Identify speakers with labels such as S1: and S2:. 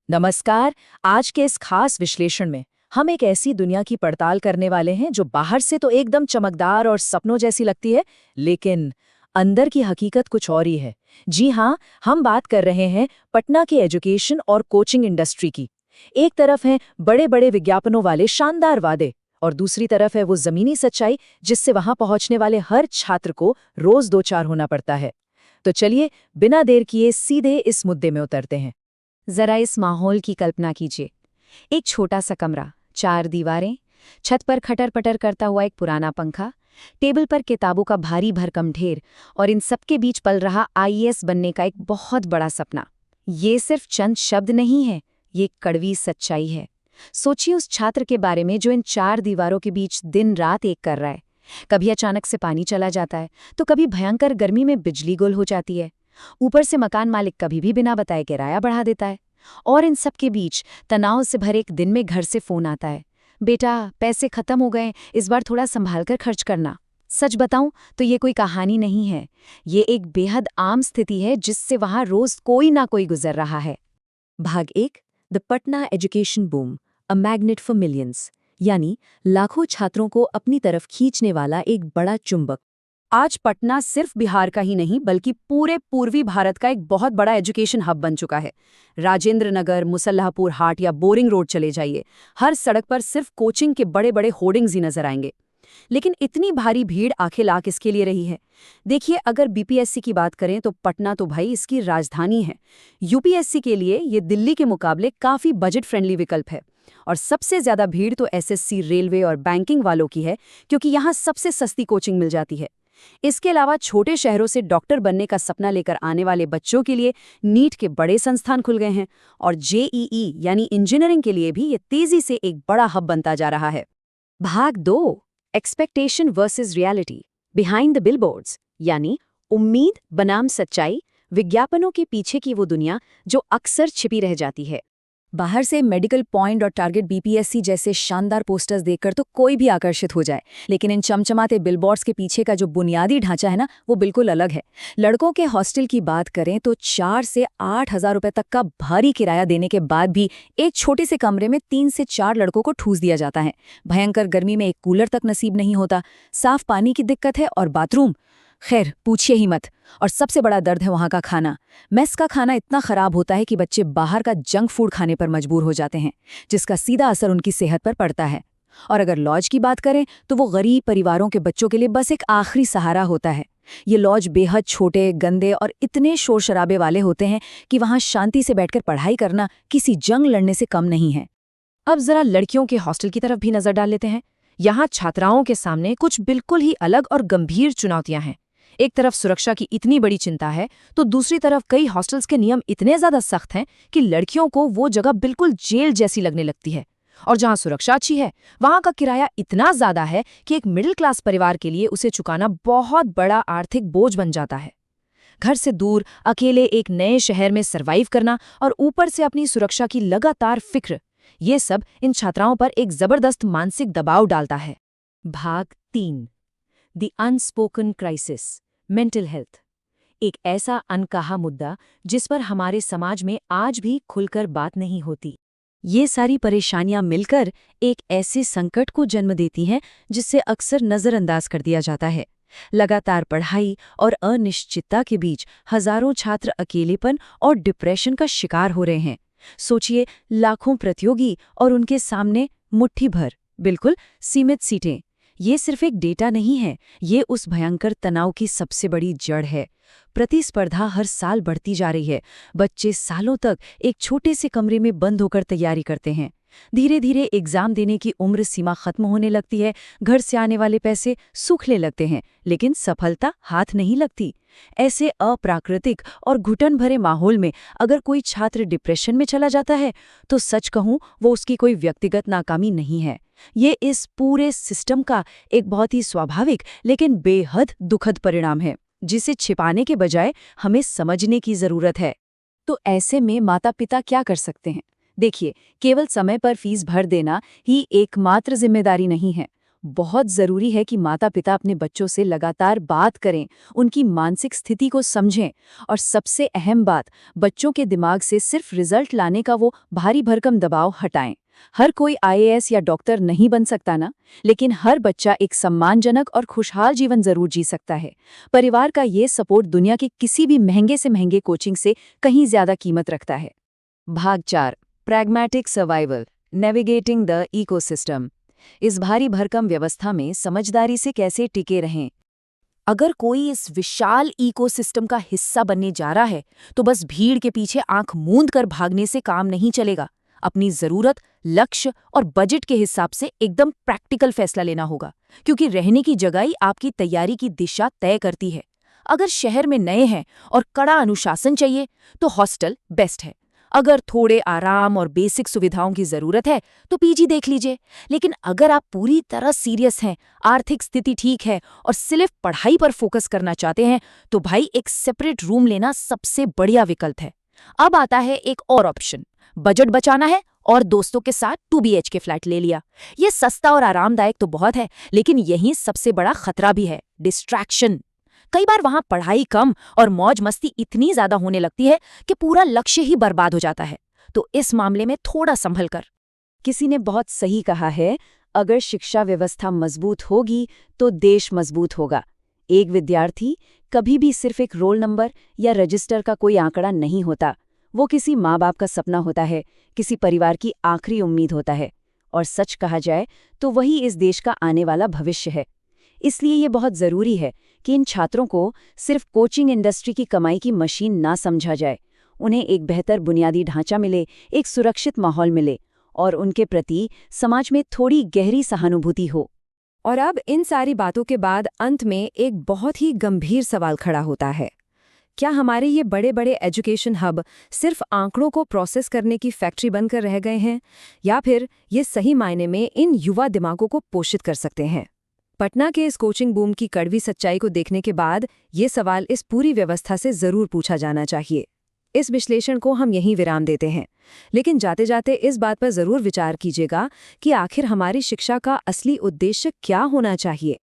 S1: नमस्कार। आज के इस खास विश्लेषण में हम एक ऐसी दुनिया की पड़ताल करने वाले हैं जो बाहर से तो एकदम चमकदार और सपनों जैसी लगती है, लेकिन अंदर की हकीकत कुछ और ही है। जी हाँ, हम बात कर रहे हैं पटना के एजुकेशन और कोचिंग इंडस्ट्री की। एक तरफ हैं बड़े बड़े विज्ञापनों वाले शानदार वादे, और दूसरी तरफ है वो जमीनी सच्चाई जिससे वहां पहुंचने वाले हर छात्र को रोज दो चार होना पड़ता है। तो चलिए बिना देर किए सीधे इस मुद्दे में उतरते हैं।
S2: जरा इस माहौल की कल्पना कीजिए। एक छोटा सा कमरा, 4 दीवारें, छत पर खटर पटर करता हुआ एक पुराना पंखा, टेबल पर किताबों का भारी भरकम ढेर, और इन सबके बीच पल रहा आईएएस बनने का एक बहुत बड़ा सपना। ये सिर्फ चंद शब्द नहीं है, ये एक कड़वी सच्चाई है। सोचिए उस छात्र के बारे में जो इन 4 दीवारों के बीच दिन रात एक कर रहा है। कभी अचानक से पानी चला जाता है, तो कभी भयंकर गर्मी में बिजली गुल हो जाती है। ऊपर से मकान मालिक कभी भी बिना बताए किराया बढ़ा देता है। और इन सब के बीच तनाव से भरे एक दिन में घर से फोन आता है, बेटा पैसे खत्म हो गए, इस बार थोड़ा संभाल कर खर्च करना। सच बताऊं तो ये कोई कहानी नहीं है, ये एक बेहद आम स्थिति है जिससे वहां रोज कोई ना कोई गुजर रहा है।
S1: भाग 1, the Patna education boom, a magnet for millions, यानी लाखों छात्रों को अपनी तरफ खींचने वाला एक बड़ा चुंबक।
S2: आज पटना सिर्फ बिहार का ही नहीं बल्कि पूरे पूर्वी भारत का एक बहुत बड़ा एजुकेशन हब बन चुका है। राजेंद्र नगर, मुसल्लाहपुर हाट या बोरिंग रोड चले जाइए, हर सड़क पर सिर्फ कोचिंग के बड़े बड़े होर्डिंग्स ही नजर आएंगे। लेकिन इतनी भारी भीड़ आखिर किसके लिए रही है? देखिए, अगर बीपीएससी की बात करें तो पटना तो भाई इसकी राजधानी है। यूपीएससी के लिए ये दिल्ली के मुकाबले काफी बजट फ्रेंडली विकल्प है। और सबसे ज्यादा भीड़ तो एसएससी, रेलवे और बैंकिंग वालों की है, क्योंकि यहाँ सबसे सस्ती कोचिंग मिल जाती है। इसके अलावा छोटे शहरों से डॉक्टर बनने का सपना लेकर आने वाले बच्चों के लिए नीट के बड़े संस्थान खुल गए हैं, और जेईई यानी इंजीनियरिंग के लिए भी ये तेजी से एक बड़ा हब बनता जा रहा है।
S1: भाग 2, expectation versus reality, behind the billboards, यानी उम्मीद बनाम सच्चाई, विज्ञापनों के पीछे की वो दुनिया जो अक्सर छिपी रह जाती है। बाहर से मेडिकल पॉइंट और टारगेट बीपीएससी जैसे शानदार पोस्टर्स देखकर तो कोई भी आकर्षित हो जाए, लेकिन इन चमचमाते बिलबोर्ड्स के पीछे का जो बुनियादी ढांचा है ना, वो बिल्कुल अलग है। लड़कों के हॉस्टल की बात करें तो 4 से 8 हज़ार रुपए तक का भारी किराया देने के बाद भी एक छोटे से कमरे में 3 से 4 लड़कों को ठूस दिया जाता है। भयंकर गर्मी में एक कूलर तक नसीब नहीं होता, साफ पानी की दिक्कत है, और बाथरूम खैर पूछिए ही मत। और सबसे बड़ा दर्द है वहाँ का खाना। मेस का खाना इतना खराब होता है कि बच्चे बाहर का जंक फूड खाने पर मजबूर हो जाते हैं, जिसका सीधा असर उनकी सेहत पर पड़ता है। और अगर लॉज की बात करें तो वो गरीब परिवारों के बच्चों के लिए बस एक आखिरी सहारा होता है। ये लॉज बेहद छोटे, गंदे और इतने शोर शराबे वाले होते हैं कि वहाँ शांति से बैठकर पढ़ाई करना किसी जंग लड़ने से कम नहीं है। अब जरा लड़कियों के हॉस्टल की तरफ भी नजर डाल लेते हैं। यहाँ छात्राओं के सामने कुछ बिल्कुल ही अलग और गंभीर चुनौतियां हैं। एक तरफ सुरक्षा की इतनी बड़ी चिंता है, तो दूसरी तरफ कई हॉस्टल्स के नियम इतने ज्यादा सख्त हैं कि लड़कियों को वो जगह बिल्कुल जेल जैसी लगने लगती है। और जहां सुरक्षा अच्छी है, वहां का किराया इतना ज्यादा है कि एक मिडिल क्लास परिवार के लिए उसे चुकाना बहुत बड़ा आर्थिक बोझ बन जाता है। घर से दूर अकेले एक नए शहर में सरवाइव करना, और ऊपर से अपनी सुरक्षा की लगातार फिक्र, ये सब इन छात्राओं पर एक जबरदस्त मानसिक दबाव डालता है। भाग 3, the unspoken crisis, mental health, एक ऐसा अनकहा मुद्दा जिस पर हमारे समाज में आज भी खुलकर बात नहीं होती। ये सारी परेशानियां मिलकर एक ऐसे संकट को जन्म देती हैं जिससे अक्सर नजरअंदाज कर दिया जाता है। लगातार पढ़ाई और अनिश्चितता के बीच हजारों छात्र अकेलेपन और डिप्रेशन का शिकार हो रहे हैं। सोचिए, लाखों प्रतियोगी और उनके सामने मुट्ठी भर बिल्कुल सीमित सीटें। ये सिर्फ एक डेटा नहीं है, ये उस भयंकर तनाव की सबसे बड़ी जड़ है। प्रतिस्पर्धा हर साल बढ़ती जा रही है। बच्चे सालों तक एक छोटे से कमरे में बंद होकर तैयारी करते हैं। धीरे धीरे एग्जाम देने की उम्र सीमा खत्म होने लगती है, घर से आने वाले पैसे सूखने लगते हैं, लेकिन सफलता हाथ नहीं लगती। ऐसे अप्राकृतिक और घुटन भरे माहौल में अगर कोई छात्र डिप्रेशन में चला जाता है, तो सच कहूं वो उसकी कोई व्यक्तिगत नाकामी नहीं है। ये इस पूरे सिस्टम का एक बहुत ही स्वाभाविक लेकिन बेहद दुखद परिणाम है, जिसे छिपाने के बजाय हमें समझने की जरूरत है। तो ऐसे में माता पिता क्या कर सकते हैं? देखिए, केवल समय पर फीस भर देना ही एकमात्र जिम्मेदारी नहीं है। बहुत जरूरी है कि माता-पिता अपने बच्चों से लगातार बात करें, उनकी मानसिक स्थिति को समझें और सबसे अहम बात, बच्चों के दिमाग से सिर्फ रिजल्ट लाने का वो भारी भरकम दबाव हटाएं। हर कोई आईएएस या डॉक्टर नहीं बन सकता ना, लेकिन हर बच्चा एक सम्मानजनक और खुशहाल जीवन जरूर जी सकता है। परिवार का ये सपोर्ट दुनिया के किसी भी महंगे से महंगे कोचिंग से कहीं ज्यादा कीमत रखता है।
S2: भाग 4, pragmatic survival, navigating the ecosystem. इस भारी भरकम व्यवस्था में समझदारी से कैसे टिके रहें। अगर कोई इस विशाल इकोसिस्टम का हिस्सा बनने जा रहा है, तो बस भीड़ के पीछे आंख मूंद कर भागने से काम नहीं चलेगा। अपनी जरूरत, लक्ष्य और बजट के हिसाब से एकदम प्रैक्टिकल फैसला लेना होगा, क्योंकि रहने की जगह ही आपकी तैयारी की दिशा तय करती है। अगर शहर में नए हैं और कड़ा अनुशासन चाहिए, तो हॉस्टल बेस्ट है। अगर थोड़े आराम और बेसिक सुविधाओं की जरूरत है, तो पीजी देख लीजिए। लेकिन अगर आप पूरी तरह सीरियस हैं, आर्थिक स्थिति ठीक है और सिर्फ पढ़ाई पर फोकस करना चाहते हैं, तो भाई एक सेपरेट रूम लेना सबसे बढ़िया विकल्प है। अब आता है एक और ऑप्शन, बजट बचाना है और दोस्तों के साथ 2 BHK फ्लैट ले लिया। ये सस्ता और आरामदायक तो बहुत है, लेकिन यही सबसे बड़ा खतरा भी है, डिस्ट्रैक्शन। कई बार वहां पढ़ाई कम और मौज मस्ती इतनी ज्यादा होने लगती है कि पूरा लक्ष्य ही बर्बाद हो जाता है। तो इस मामले में थोड़ा संभल कर।
S1: किसी ने बहुत सही कहा है, अगर शिक्षा व्यवस्था मजबूत होगी तो देश मजबूत होगा। एक विद्यार्थी कभी भी सिर्फ एक रोल नंबर या रजिस्टर का कोई आंकड़ा नहीं होता। वो किसी माँ बाप का सपना होता है, किसी परिवार की आखिरी उम्मीद होता है, और सच कहा जाए तो वही इस देश का आने वाला भविष्य है। इसलिए ये बहुत ज़रूरी है कि इन छात्रों को सिर्फ कोचिंग इंडस्ट्री की कमाई की मशीन ना समझा जाए। उन्हें एक बेहतर बुनियादी ढांचा मिले, एक सुरक्षित माहौल मिले और उनके प्रति समाज में थोड़ी गहरी सहानुभूति हो।
S2: और अब इन सारी बातों के बाद अंत में एक बहुत ही गंभीर सवाल खड़ा होता है। क्या हमारे ये बड़े बड़े एजुकेशन हब सिर्फ आंकड़ों को प्रोसेस करने की फैक्ट्री बनकर रह गए हैं, या फिर ये सही मायने में इन युवा दिमागों को पोषित कर सकते हैं? पटना के इस कोचिंग बूम की कड़वी सच्चाई को देखने के बाद ये सवाल इस पूरी व्यवस्था से जरूर पूछा जाना चाहिए। इस विश्लेषण को हम यहीं विराम देते हैं, लेकिन जाते जाते इस बात पर जरूर विचार कीजिएगा कि आखिर हमारी शिक्षा का असली उद्देश्य क्या होना चाहिए।